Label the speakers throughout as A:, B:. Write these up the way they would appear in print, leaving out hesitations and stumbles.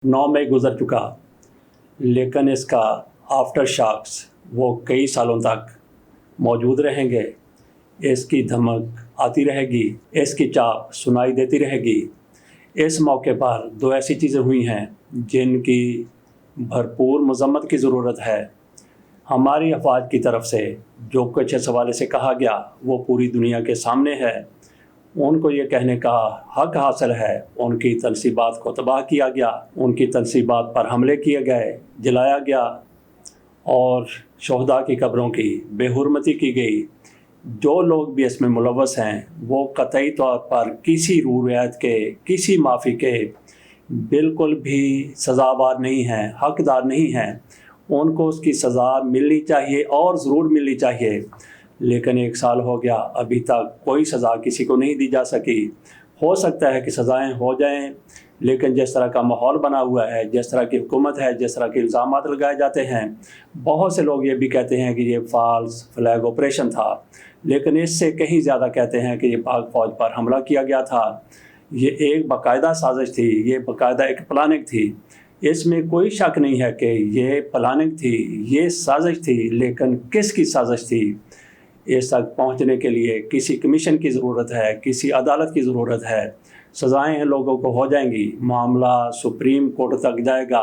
A: 9 मई गुज़र चुका, लेकिन इसका आफ्टर शॉक्स वो कई सालों तक मौजूद रहेंगे। इसकी धमक आती रहेगी, इसकी चाप सुनाई देती रहेगी। इस मौके पर 2 ऐसी चीज़ें हुई हैं जिनकी भरपूर मज़म्मत की ज़रूरत है। हमारी अफवाज की तरफ से जो कुछ इस हवाले से कहा गया वो पूरी दुनिया के सामने है। उनको ये कहने का हक हासिल है। उनकी तनसीबात को तबाह किया गया, उनकी तनसीबात पर हमले किए गए, जलाया गया और शहदा की कब्रों की बेहुरमती की गई। जो लोग भी इसमें मुलव्वस हैं वो कतई तौर पर किसी रू रियायत के, किसी माफ़ी के बिल्कुल भी सज़ावार नहीं हैं, हकदार नहीं हैं। उनको उसकी सज़ा मिलनी चाहिए और ज़रूर मिलनी चाहिए। लेकिन 1 साल हो गया, अभी तक कोई सज़ा किसी को नहीं दी जा सकी। हो सकता है कि सज़ाएं हो जाएं, लेकिन जिस तरह का माहौल बना हुआ है, जिस तरह की हुकूमत है, जिस तरह के इल्ज़ामात लगाए जाते हैं, बहुत से लोग ये भी कहते हैं कि ये फ़ाल्स फ्लैग ऑपरेशन था, लेकिन इससे कहीं ज़्यादा कहते हैं कि ये पाक फ़ौज पर हमला किया गया था। ये एक बाकायदा साजिश थी, ये बाकायदा एक प्लानिंग थी। इसमें कोई शक नहीं है कि ये प्लानिंग थी, ये साजिश थी, लेकिन किसकी साजिश थी? इस तक पहुंचने के लिए किसी कमीशन की ज़रूरत है, किसी अदालत की ज़रूरत है। सज़ाएं लोगों को हो जाएंगी, मामला सुप्रीम कोर्ट तक जाएगा।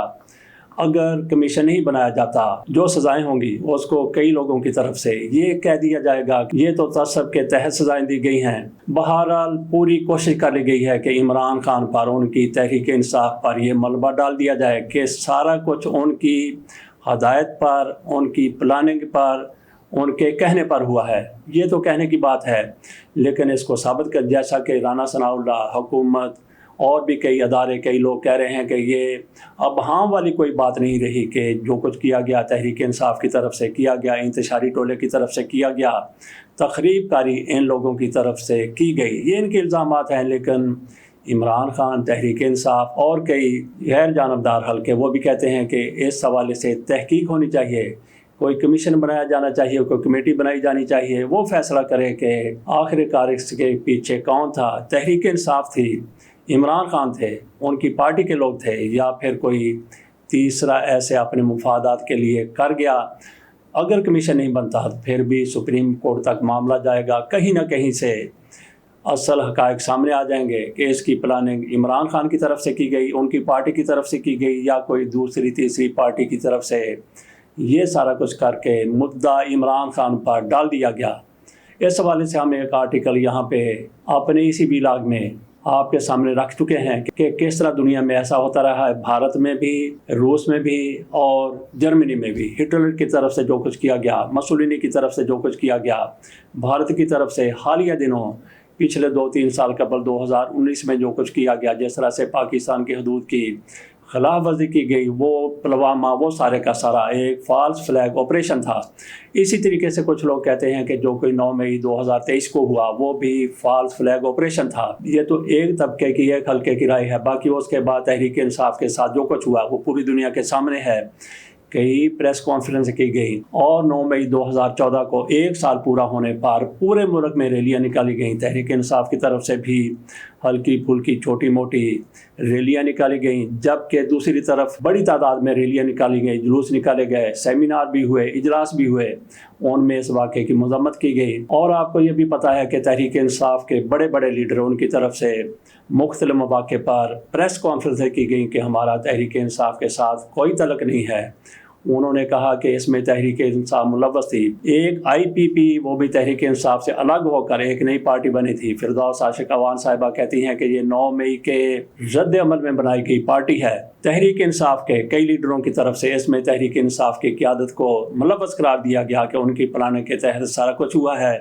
A: अगर कमीशन नहीं बनाया जाता, जो सज़ाएं होंगी उसको कई लोगों की तरफ से ये कह दिया जाएगा कि ये तो तसब के तहत सज़ाएं दी गई हैं। बहरहाल पूरी कोशिश कर ली गई है कि इमरान खान पर, उनकी तहरीक इंसाफ पर यह मलबा डाल दिया जाए कि सारा कुछ उनकी हदायत पर, उनकी प्लानिंग पर, उनके कहने पर हुआ है। ये तो कहने की बात है, लेकिन इसको साबित कर, जैसा कि राना सनाउल्लाह, हुकूमत और भी कई अदारे, कई लोग कह रहे हैं कि ये अब हाँ वाली कोई बात नहीं रही कि जो कुछ किया गया तहरीक इंसाफ की तरफ से किया गया, इंतशारी टोले की तरफ से किया गया, तखरीब कारी इन लोगों की तरफ से की गई, ये इनके इल्ज़ामात हैं। लेकिन इमरान खान, तहरीक इंसाफ और कई गैर जानबदार हल्के वो भी कहते हैं कि इस हवाले से तहकीक होनी चाहिए, कोई कमीशन बनाया जाना चाहिए, कोई कमेटी बनाई जानी चाहिए, वो फैसला करे कि आखिरकार इसके पीछे कौन था। तहरीक इंसाफ थी, इमरान खान थे, उनकी पार्टी के लोग थे, या फिर कोई तीसरा ऐसे अपने मुफादात के लिए कर गया। अगर कमीशन नहीं बनता फिर भी सुप्रीम कोर्ट तक मामला जाएगा, कहीं ना कहीं से असल हक़ाइक़ सामने आ जाएंगे कि इसकी प्लानिंग इमरान खान की तरफ से की गई, उनकी पार्टी की तरफ से की गई, या कोई दूसरी तीसरी पार्टी की तरफ से। ये सारा कुछ करके मुद्दा इमरान खान पर डाल दिया गया। इस हवाले से हम एक आर्टिकल यहाँ पे अपने इसी ब्लॉग में आपके सामने रख चुके हैं कि किस तरह दुनिया में ऐसा होता रहा है, भारत में भी, रूस में भी और जर्मनी में भी। हिटलर की तरफ से जो कुछ किया गया, मसोलिनी की तरफ से जो कुछ किया गया, भारत की तरफ से हालिया दिनों पिछले 2-3 साल कबल 2019 में जो कुछ किया गया, जिस तरह से पाकिस्तान की हदूद की खिलाफ वर्जी की गई, वो पुलवामा, वो सारे का सारा एक फ़ाल्स फ्लैग ऑपरेशन था। इसी तरीके से कुछ लोग कहते हैं कि जो कोई 9 मई 2023 को हुआ वो भी फ़ाल्स फ्लैग ऑपरेशन था। ये तो एक तबके की, एक हल्के की राय है। बाकी उसके बाद तहरीक इंसाफ के साथ जो कुछ हुआ वो पूरी दुनिया के सामने है। कई प्रेस कॉन्फ्रेंस की गई और 9 मई 2014 को 1 साल पूरा होने पर पूरे मुल्क में रैलियां निकाली गईं। तहरीक इंसाफ की तरफ से भी हल्की फुल्की छोटी मोटी रैलियां निकाली गईं, जबकि दूसरी तरफ बड़ी तादाद में रैलियां निकाली गई, जुलूस निकाले गए, सेमिनार भी हुए, इजलास भी हुए, उनमें इस वाक़े की मज़म्मत की गई। और आपको ये भी पता है कि तहरीक इंसाफ के बड़े बड़े लीडर, उनकी तरफ से मुख्तलिफ मौक़े पर प्रेस कॉन्फ्रेंसें की गई कि हमारा तहरीक इंसाफ के साथ कोई तल्लुक़ नहीं है। उन्होंने कहा कि इसमें तहरीक इंसाफ मुलव्वस थी। एक IPP, वो भी तहरीक इंसाफ से अलग होकर एक नई पार्टी बनी थी। फिरदौस आशिक अवान साहिबा कहती हैं कि ये 9 मई के रद्द अमल में बनाई गई पार्टी है। तहरीक इंसाफ के कई लीडरों की तरफ से इसमें तहरीक इंसाफ की क़यादत को मुलव्वस करार दिया गया कि उनकी प्लानिंग के तहत सारा कुछ हुआ है।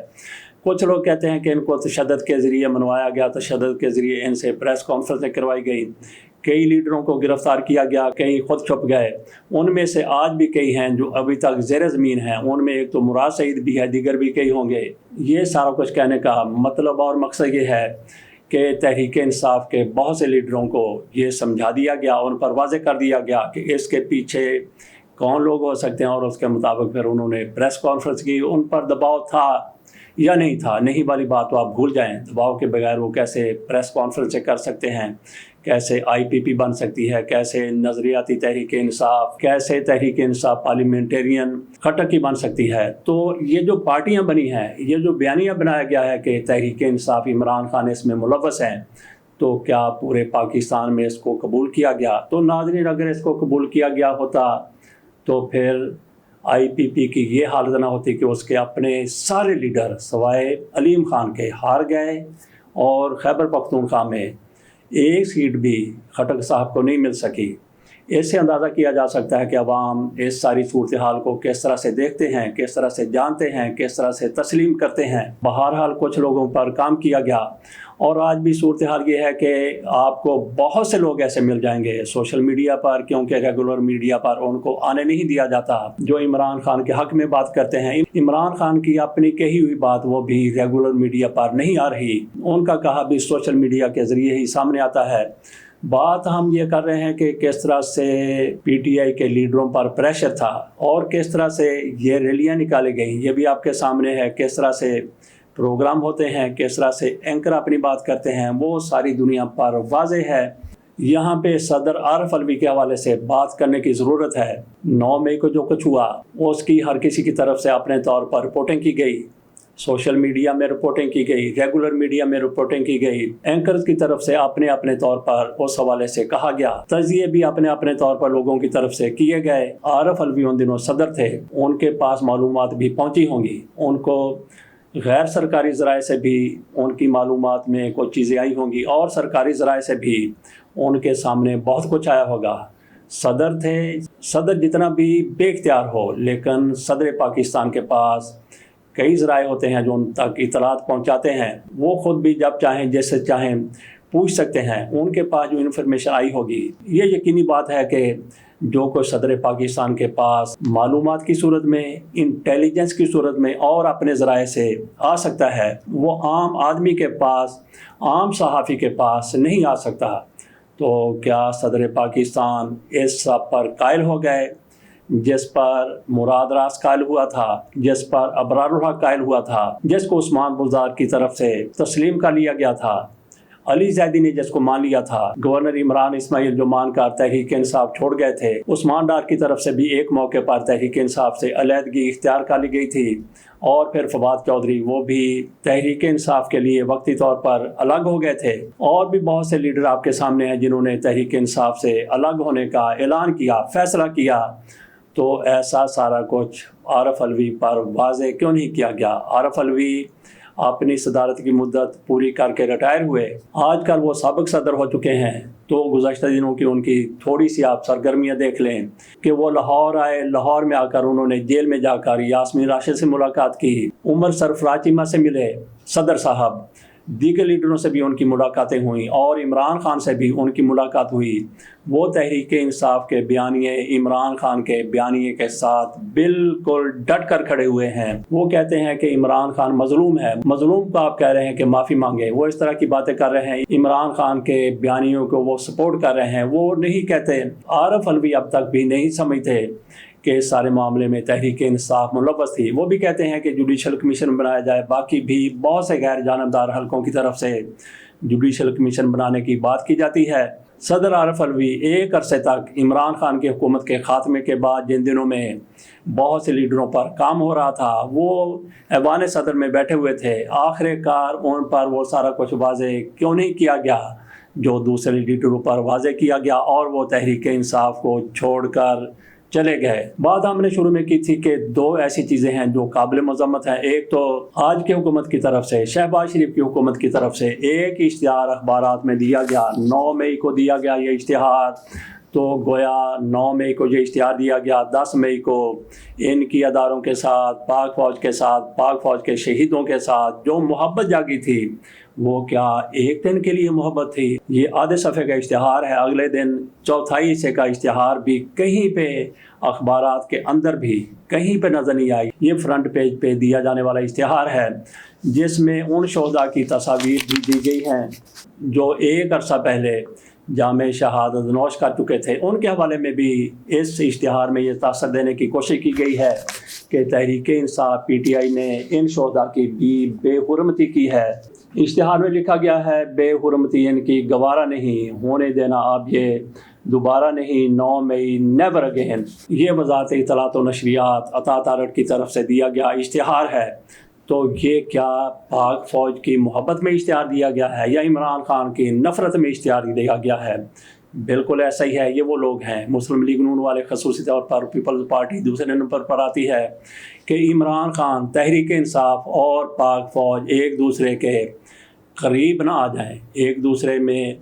A: कुछ लोग कहते हैं कि इनको तशद्दुद के ज़रिए मनवाया गया, तशद्दुद के ज़रिए इनसे प्रेस कॉन्फ्रेंसें करवाई गई, कई लीडरों को गिरफ़्तार किया गया, कई खुद छुप गए। उनमें से आज भी कई हैं जो अभी तक ज़ेर ज़मीन हैं। उनमें एक तो मुराद सईद भी है, दीगर भी कई होंगे। ये सारा कुछ कहने का मतलब और मकसद ये है कि तहरीक इंसाफ के बहुत से लीडरों को ये समझा दिया गया, उन पर वाज़ेह कर दिया गया कि इसके पीछे कौन लोग हो सकते हैं, और उसके मुताबिक फिर उन्होंने प्रेस कॉन्फ्रेंस की। उन पर दबाव था या नहीं था, नहीं वाली बात तो आप भूल जाएं। दबाव के बगैर वो कैसे प्रेस कॉन्फ्रेंस कर सकते हैं कैसे IPP बन सकती है, कैसे नज़रियाती तहरीक इंसाफ, कैसे तहरीक इंसाफ पार्लियामेंटेरियन खटक की बन सकती है। तो ये जो पार्टियां बनी हैं, ये जो बयानिया बनाया गया है कि तहरीक इंसाफ इमरान खान इसमें मुलव्वस हैं, तो क्या पूरे पाकिस्तान में इसको कबूल किया गया? तो नाज़रीन, अगर इसको कबूल किया गया होता तो फिर IPP की ये हालत ना होती कि उसके अपने सारे लीडर सवाए अलीम खान के हार गए और खैबर पख्तूनख्वा में एक सीट भी खटक साहब को नहीं मिल सकी। इससे अंदाज़ा किया जा सकता है कि अवाम इस सारी सूरत हाल को किस तरह से देखते हैं, किस तरह से जानते हैं, किस तरह से तस्लीम करते हैं। बहरहाल कुछ लोगों पर काम किया गया और आज भी सूरत हाल ये है कि आपको बहुत से लोग ऐसे मिल जाएंगे सोशल मीडिया पर, क्योंकि रेगुलर मीडिया पर उनको आने नहीं दिया जाता, जो इमरान खान के हक़ में बात करते हैं। इमरान खान की अपनी कही हुई बात वो भी रेगुलर मीडिया पर नहीं आ रही, उनका कहा भी सोशल मीडिया के ज़रिए ही सामने आता है। बात हम ये कर रहे हैं कि किस तरह से PTI के लीडरों पर प्रेशर था और किस तरह से ये रैलियाँ निकाली गई, ये भी आपके सामने है। किस तरह से प्रोग्राम होते हैं, किस तरह से एंकर अपनी बात करते हैं, वो सारी दुनिया पर वाज़ेह है। यहाँ पे सदर आरिफ अलवी के हवाले से बात करने की ज़रूरत है। 9 मई को जो कुछ हुआ उसकी हर किसी की तरफ से अपने तौर पर रिपोर्टिंग की गई, सोशल मीडिया में रिपोर्टिंग की गई, रेगुलर मीडिया में रिपोर्टिंग की गई, एंकर्स की तरफ से अपने अपने तौर पर उस हवाले से कहा गया, तज़िये भी अपने अपने तौर पर लोगों की तरफ से किए गए। आरिफ अलवी उन दिनों सदर थे, उनके पास मालूमात भी पहुंची होंगी, उनको गैर सरकारी ज़राए से भी उनकी मालूमात में कुछ चीज़ें आई होंगी और सरकारी ज़राए से भी उनके सामने बहुत कुछ आया होगा। सदर थे, सदर जितना भी बेख्तियार हो, लेकिन सदर पाकिस्तान के पास कई ज़राए होते हैं जो उन तक इतलात पहुंचाते हैं। वो ख़ुद भी जब चाहें जैसे चाहें पूछ सकते हैं, उनके पास जो इन्फॉर्मेशन आई होगी। ये यकीनी बात है कि जो कुछ सदर पाकिस्तान के पास मालूमात की सूरत में, इंटेलिजेंस की सूरत में और अपने ज़राए से आ सकता है, वो आम आदमी के पास, आम सहाफ़ी के पास नहीं आ सकता। तो क्या सदर पाकिस्तान इस सब पर कायल हो गए, जिस पर मुराद रास कायल हुआ था, जिस पर अबरारुल हक कायल हुआ था, जिसको उस्मान बुज़दार की तरफ से तस्लीम कर लिया गया था, अली ज़ैदी ने जिसको मान लिया था, गवर्नर इमरान इस्माइल जो मानकर तहरीक इंसाफ छोड़ गए थे, उस्मान डार की तरफ से भी एक मौके पर तहरीक इंसाफ से अलहदगी इख्तियार कर ली गई थी, और फिर फवाद चौधरी वो भी तहरीक इंसाफ के लिए वक्ती तौर पर अलग हो गए थे। और भी बहुत से लीडर आपके सामने हैं जिन्होंने तहरीक इंसाफ से अलग होने का ऐलान किया, फैसला किया। तो ऐसा सारा कुछ आरिफ अलवी पर वाज़े क्यों नहीं किया गया? आरिफ अलवी अपनी सदारत की मुद्दत पूरी करके रिटायर हुए, आजकल वो साबिक सदर हो चुके हैं। तो गुज़श्ता दिनों की उनकी थोड़ी सी आप सरगर्मियाँ देख लें कि वो लाहौर आए, लाहौर में आकर उन्होंने जेल में जाकर यास्मीन राशिद से मुलाकात की, उमर सरफराज चीमा से मिले सदर साहब, दीगर लीडरों से भी उनकी मुलाकातें हुई और इमरान खान से भी उनकी मुलाकात हुई। वो तहरीक इंसाफ के बयानिए इमरान खान के बयानिए के साथ बिल्कुल डट कर खड़े हुए हैं। वो कहते हैं कि इमरान खान मजलूम है, मजलूम को आप कह रहे हैं कि माफ़ी मांगे, वो इस तरह की बातें कर रहे हैं, इमरान खान के बयानियों को वो सपोर्ट कर रहे हैं। वो नहीं कहते, आरिफ अलवी अब तक भी नहीं समझते कि इस सारे मामले में तहरीक इंसाफ मुलव्वस थी। वो भी कहते हैं कि जुडिशल कमीशन बनाया जाए, बाकी भी बहुत से गैर जानबदार हलकों की तरफ से जुडिशल कमीशन बनाने की बात की जाती है। सदर आरिफ अलवी एक अरसे तक इमरान खान की हुकूमत के ख़ात्मे के बाद जिन दिनों में बहुत से लीडरों पर काम हो रहा था, वो ऐवान सदर में बैठे हुए थे। आखिरकार उन पर वो सारा कुछ वाज़े क्यों नहीं किया गया जो दूसरे लीडरों पर वाज़े किया गया, और वो तहरीक इंसाफ को छोड़कर चले गए। बात हमने शुरू में की थी कि दो ऐसी चीज़ें हैं जो काबिल मज़म्मत हैं। एक तो आज की हुकूमत की तरफ से, शहबाज शरीफ की हुकूमत की तरफ से एक इश्तिहार अखबारात में दिया गया, 9 मई को दिया गया ये इश्तिहार। तो गोया 9 मई को ये इश्तिहार दिया गया, 10 मई को इनकी अदारों के साथ, पाक फ़ौज के साथ, पाक फ़ौज के शहीदों के साथ जो मोहब्बत जागी थी, वो क्या एक दिन के लिए मोहब्बत थी? ये आधे सफ़े का इश्तिहार है, अगले दिन चौथाई हिस्से का इश्तिहार भी कहीं पे अखबारात के अंदर भी कहीं पे नज़र नहीं आई। ये फ्रंट पेज पे दिया जाने वाला इश्तिहार है जिसमें उन शोहदा की तस्वीर भी दी गई हैं जो एक अरसा पहले जामे शहादत नोश कर चुके थे। उनके हवाले में भी इस इश्तिहार में ये तासर देने की कोशिश की गई है कि तहरीक इंसाफ PTI ने इन शोहदा की भी बेहुरमती की है। اشتہار میں لکھا گیا ہے بے حرمتی ان کی گوارا نہیں ہونے دینا اب یہ دوبارہ نہیں 9 مئی نیور اگین۔ یہ وزارت اطلاعات و نشریات عطا تارڑ کی طرف سے دیا گیا اشتہار ہے۔ تو یہ کیا پاک فوج کی محبت میں اشتہار دیا گیا ہے یا عمران خان کی نفرت میں اشتہار دیا گیا ہے؟ بالکل ایسا ہی ہے۔ یہ وہ لوگ ہیں مسلم لیگ نون والے، خصوصی طور پر پیپلز پارٹی دوسرے نمبر پر آتی ہے کہ عمران خان، تحریک انصاف اور پاک فوج ایک دوسرے کے قریب نہ آ جائیں، ایک دوسرے میں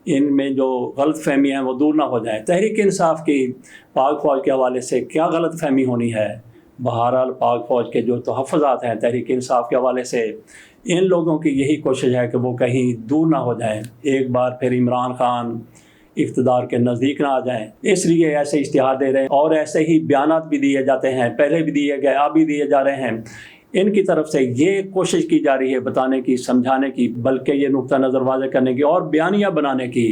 A: ان میں جو غلط فہمی ہیں وہ دور نہ ہو جائیں۔ تحریک انصاف کی پاک فوج کے حوالے سے کیا غلط فہمی ہونی ہے؟ بہرحال پاک فوج کے جو تحفظات ہیں تحریک انصاف کے حوالے سے، ان لوگوں کی یہی کوشش ہے کہ وہ کہیں دور نہ ہو جائیں، ایک بار پھر عمران خان اقتدار کے نزدیک نہ آ جائیں، اس لیے ایسے اشتہار دے رہے ہیں اور ایسے ہی بیانات بھی دیے جاتے ہیں، پہلے بھی دیے گئے، اب بھی دیے جا رہے ہیں۔ ان کی طرف سے یہ کوشش کی جا رہی ہے بتانے کی، سمجھانے کی، بلکہ یہ نقطہ نظر واضح کرنے کی اور بیانیہ بنانے کی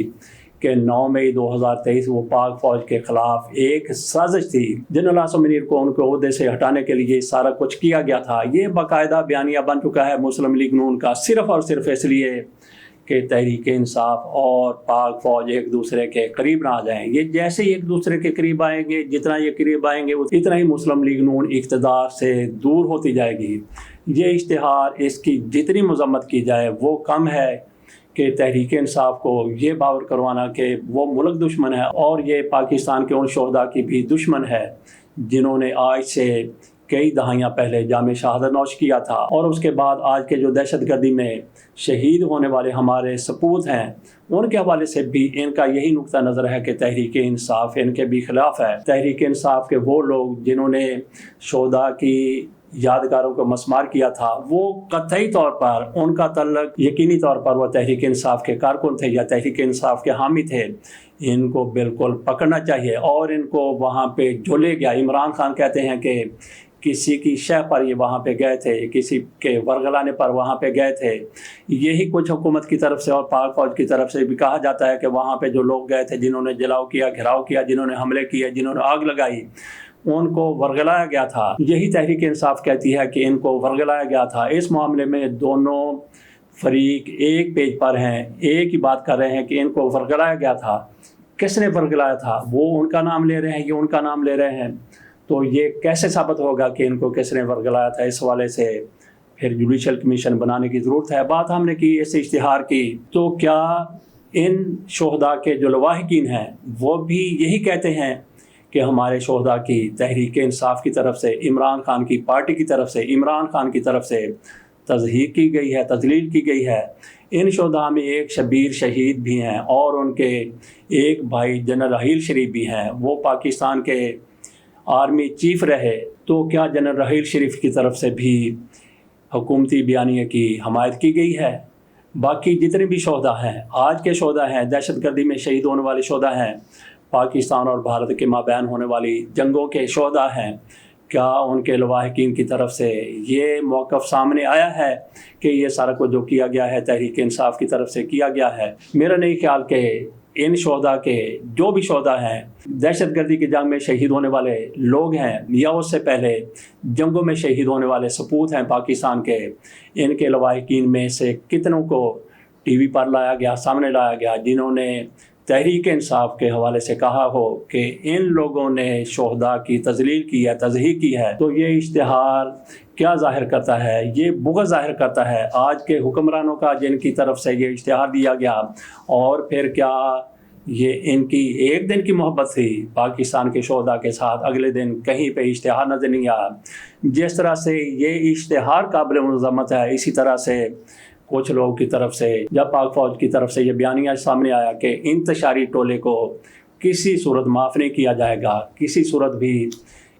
A: کہ 9 مئی 2023 وہ پاک فوج کے خلاف ایک سازش تھی۔ جنرل عاصم منیر کو ان کے عہدے سے ہٹانے کے لیے سارا کچھ کیا گیا تھا۔ یہ باقاعدہ بیانیہ بن چکا ہے مسلم لیگ نون کا، صرف اور صرف اس لیے کہ تحریک انصاف اور پاک فوج ایک دوسرے کے قریب نہ آ جائیں۔ یہ جیسے ہی ایک دوسرے کے قریب آئیں گے، جتنا یہ قریب آئیں گے اتنا ہی مسلم لیگ نون اقتدار سے دور ہوتی جائے گی۔ یہ اشتہار، اس کی جتنی مذمت کی جائے وہ کم ہے کہ تحریک انصاف کو یہ باور کروانا کہ وہ ملک دشمن ہے اور یہ پاکستان کے ان شہداء کی بھی دشمن ہے جنہوں نے آج سے کئی دہائیاں پہلے جام شہادت نوش کیا تھا، اور اس کے بعد آج کے جو دہشت گردی میں شہید ہونے والے ہمارے سپوت ہیں ان کے حوالے سے بھی ان کا یہی نقطہ نظر ہے کہ تحریک انصاف ان کے بھی خلاف ہے۔ تحریک انصاف کے وہ لوگ جنہوں نے شہداء کی یادگاروں کو مسمار کیا تھا، وہ قطعی طور پر ان کا تعلق یقینی طور پر وہ تحریک انصاف کے کارکن تھے یا تحریک انصاف کے حامی تھے۔ ان کو بالکل پکڑنا چاہیے اور ان کو وہاں پہ جو لے گیا، عمران خان کہتے ہیں کہ کسی کی شہ پر یہ وہاں پہ گئے تھے، کسی کے ورگلانے پر وہاں پہ گئے تھے۔ یہی کچھ حکومت کی طرف سے اور پاک فوج کی طرف سے بھی کہا جاتا ہے کہ وہاں پہ جو لوگ گئے تھے، جنہوں نے جلاؤ کیا، گھیراؤ کیا، جنہوں نے حملے کیے، جنہوں نے آگ لگائی، ان کو ورگلایا گیا تھا۔ یہی تحریک انصاف کہتی ہے کہ ان کو ورگلایا گیا تھا۔ اس معاملے میں دونوں فریق ایک پیج پر ہیں، ایک ہی بات کر رہے ہیں کہ ان کو ورگلایا گیا تھا۔ کس نے ورگلایا تھا؟ وہ ان کا نام لے رہے ہیں، یہ ان کا نام لے رہے ہیں۔ تو یہ کیسے ثابت ہوگا کہ ان کو کس نے ورگلایا تھا؟ اس حوالے سے پھر جوڈیشل کمیشن بنانے کی ضرورت ہے۔ بات ہم نے کی اس اشتہار کی، تو کیا ان شہداء کے جو لواحقین ہیں وہ بھی یہی کہتے ہیں کہ ہمارے شہداء کی تحریک انصاف کی طرف سے، عمران خان کی پارٹی کی طرف سے، عمران خان کی طرف سے تضحیق کی گئی ہے، تذلیل کی گئی ہے؟ ان شہداء میں ایک شبیر شہید بھی ہیں اور ان کے ایک بھائی جنرل رحیل شریف بھی ہیں، وہ پاکستان کے آرمی چیف رہے۔ تو کیا جنرل رحیل شریف کی طرف سے بھی حکومتی بیانیے کی حمایت کی گئی ہے؟ باقی جتنے بھی شہداء ہیں، آج کے شہداء ہیں، دہشت گردی میں شہید ہونے والے شہداء ہیں، پاکستان اور بھارت کے مابین ہونے والی جنگوں کے شہداء ہیں، کیا ان کے لواحقین کی طرف سے یہ موقف سامنے آیا ہے کہ یہ سارا کچھ جو کیا گیا ہے تحریک انصاف کی طرف سے کیا گیا ہے؟ میرا نہیں خیال کہ ان شہداء کے جو بھی شہداء ہیں، دہشت گردی کی جنگ میں شہید ہونے والے لوگ ہیں یا اس سے پہلے جنگوں میں شہید ہونے والے سپوت ہیں پاکستان کے، ان کے لواحقین میں سے کتنوں کو ٹی وی پر لایا گیا، سامنے لایا گیا، جنہوں نے تحریک انصاف کے حوالے سے کہا ہو کہ ان لوگوں نے شہداء کی تذلیل کی ہے، تضحیق کی ہے؟ تو یہ اشتہار کیا ظاہر کرتا ہے؟ یہ بغض ظاہر کرتا ہے آج کے حکمرانوں کا جن کی طرف سے یہ اشتہار دیا گیا، اور پھر کیا یہ ان کی ایک دن کی محبت تھی پاکستان کے شہداء کے ساتھ؟ اگلے دن کہیں پہ اشتہار نظر نہیں آیا۔ جس طرح سے یہ اشتہار قابل مذمت ہے، اسی طرح سے کچھ لوگوں کی طرف سے، جب پاک فوج کی طرف سے یہ بیانیہ سامنے آیا کہ انتشاری ٹولے کو کسی صورت معاف نہیں کیا جائے گا، کسی صورت بھی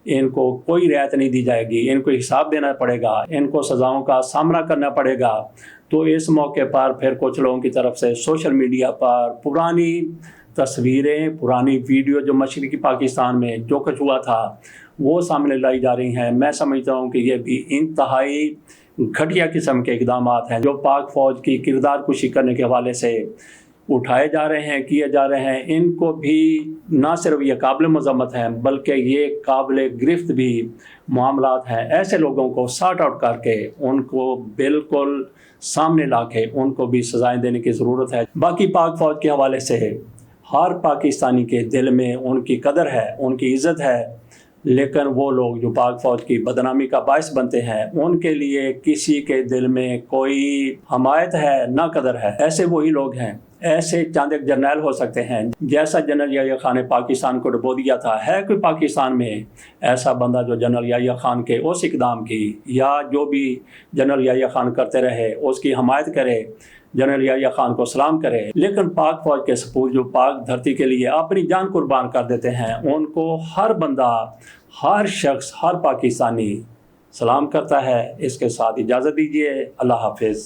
A: ان کو کوئی رعایت نہیں دی جائے گی، ان کو حساب دینا پڑے گا، ان کو سزاؤں کا سامنا کرنا پڑے گا، تو اس موقع پر پھر کچھ لوگوں کی طرف سے سوشل میڈیا پر پرانی تصویریں، پرانی ویڈیو جو مشرقی پاکستان میں جو کچھ ہوا تھا وہ سامنے لائی جا رہی ہیں۔ میں سمجھتا ہوں کہ یہ بھی انتہائی گھٹیا قسم کے اقدامات ہیں جو پاک فوج کی کردار کشی کرنے کے حوالے سے اٹھائے جا رہے ہیں، کیے جا رہے ہیں، ان کو بھی نہ صرف یہ قابل مذمت ہیں بلکہ یہ قابل گرفت بھی معاملات ہیں۔ ایسے لوگوں کو سارٹ آؤٹ کر کے ان کو بالکل سامنے لا کے ان کو بھی سزائیں دینے کی ضرورت ہے۔ باقی پاک فوج کے حوالے سے ہر پاکستانی کے دل میں ان کی قدر ہے، ان کی عزت ہے، لیکن وہ لوگ جو پاک فوج کی بدنامی کا باعث بنتے ہیں ان کے لیے کسی کے دل میں کوئی حمایت ہے نہ قدر ہے۔ ایسے وہی لوگ ہیں، ایسے چاند ایک جرنیل ہو سکتے ہیں جیسا جنرل یحییٰ خان نے پاکستان کو ڈبو دیا تھا۔ ہے کوئی پاکستان میں ایسا بندہ جو جنرل یحییٰ خان کے اس اقدام کی یا جو بھی جنرل یحییٰ خان کرتے رہے اس کی حمایت کرے، جنرل یحییٰ خان کو سلام کرے؟ لیکن پاک فوج کے سپور جو پاک دھرتی کے لیے اپنی جان قربان کر دیتے ہیں ان کو ہر بندہ، ہر شخص، ہر پاکستانی سلام کرتا ہے۔ اس کے ساتھ اجازت دیجیے، اللہ حافظ۔